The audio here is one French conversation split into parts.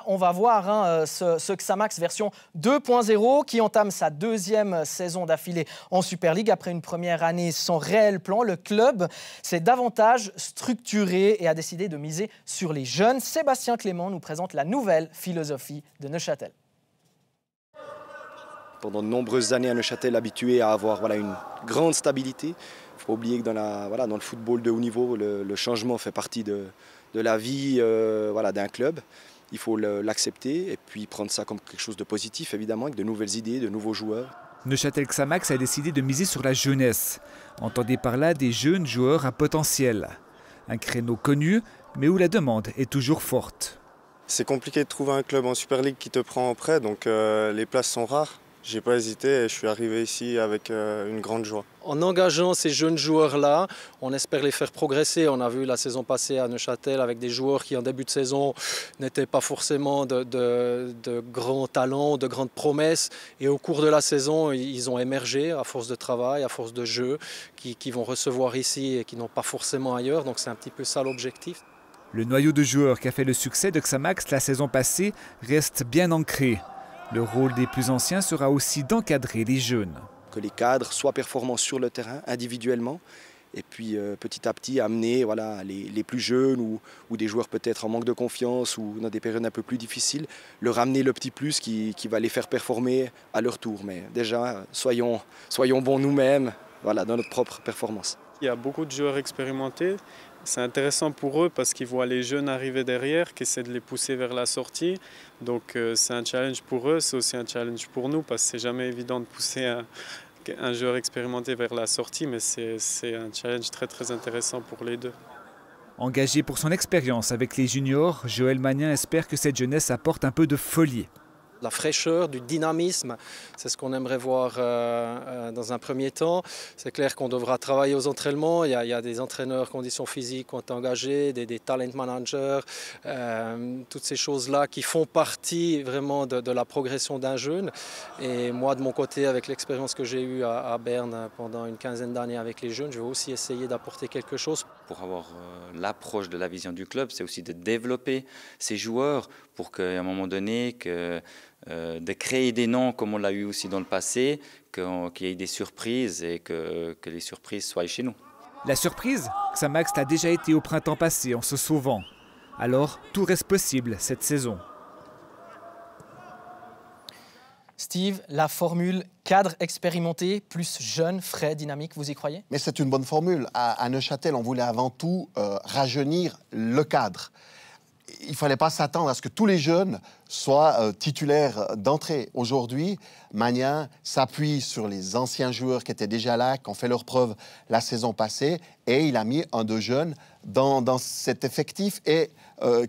on va voir ce Xamax version 2.0 qui entame sa deuxième saison d'affilée en Super League. Après une première année sans réel plan, le club s'est davantage structuré et a décidé de miser sur les jeunes. Sébastien Clément nous présente la nouvelle philosophie de Neuchâtel. Pendant de nombreuses années à Neuchâtel, habitué à avoir une grande stabilité. Il ne faut pas oublier que dans le football de haut niveau, le changement fait partie de la vie d'un club. Il faut l'accepter et puis prendre ça comme quelque chose de positif, évidemment, avec de nouvelles idées, de nouveaux joueurs. Neuchâtel Xamax a décidé de miser sur la jeunesse. Entendez par là des jeunes joueurs à potentiel. Un créneau connu, mais où la demande est toujours forte. C'est compliqué de trouver un club en Super League qui te prend en prêt, donc les places sont rares. J'ai pas hésité et je suis arrivé ici avec une grande joie. En engageant ces jeunes joueurs-là, on espère les faire progresser. On a vu la saison passée à Neuchâtel avec des joueurs qui en début de saison n'étaient pas forcément de grands talents, de grandes promesses. Et au cours de la saison, ils ont émergé à force de travail, à force de jeu, qui vont recevoir ici et qui n'ont pas forcément ailleurs. Donc c'est un petit peu ça l'objectif. Le noyau de joueurs qui a fait le succès de Xamax la saison passée reste bien ancré. Le rôle des plus anciens sera aussi d'encadrer les jeunes. Que les cadres soient performants sur le terrain, individuellement, et puis petit à petit amener les plus jeunes ou des joueurs peut-être en manque de confiance ou dans des périodes un peu plus difficiles, leur amener le petit plus qui va les faire performer à leur tour. Mais déjà, soyons bons nous-mêmes dans notre propre performance. Il y a beaucoup de joueurs expérimentés. C'est intéressant pour eux parce qu'ils voient les jeunes arriver derrière, qui essaient de les pousser vers la sortie. Donc c'est un challenge pour eux, c'est aussi un challenge pour nous parce que c'est jamais évident de pousser un joueur expérimenté vers la sortie, mais c'est un challenge très très intéressant pour les deux. Engagé pour son expérience avec les juniors, Joël Magnin espère que cette jeunesse apporte un peu de folie. La fraîcheur, du dynamisme, c'est ce qu'on aimerait voir dans un premier temps. C'est clair qu'on devra travailler aux entraînements. Il y a des entraîneurs conditions physiques qui ont été engagés, des talent managers, toutes ces choses-là qui font partie vraiment de la progression d'un jeune. Et moi, de mon côté, avec l'expérience que j'ai eue à Berne pendant une quinzaine d'années avec les jeunes, je vais aussi essayer d'apporter quelque chose. Pour avoir l'approche de la vision du club, c'est aussi de développer ces joueurs pour qu'à un moment donné, de créer des noms comme on l'a eu aussi dans le passé, qu'il y ait des surprises et que les surprises soient chez nous. La surprise, Xamax a déjà été au printemps passé en se sauvant. Alors, tout reste possible cette saison. Steve, la formule cadre expérimenté plus jeune, frais, dynamique, vous y croyez? Mais c'est une bonne formule. À Neuchâtel, on voulait avant tout rajeunir le cadre. Il ne fallait pas s'attendre à ce que tous les jeunes soient titulaires d'entrée. Aujourd'hui, Magnin s'appuie sur les anciens joueurs qui étaient déjà là, qui ont fait leurs preuves la saison passée, et il a mis un de jeunes dans cet effectif et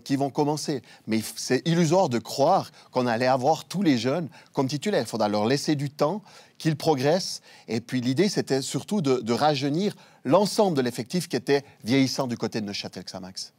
qui vont commencer. Mais c'est illusoire de croire qu'on allait avoir tous les jeunes comme titulaires. Il faudra leur laisser du temps, qu'ils progressent. Et puis l'idée, c'était surtout de rajeunir l'ensemble de l'effectif qui était vieillissant du côté de Neuchâtel Xamax.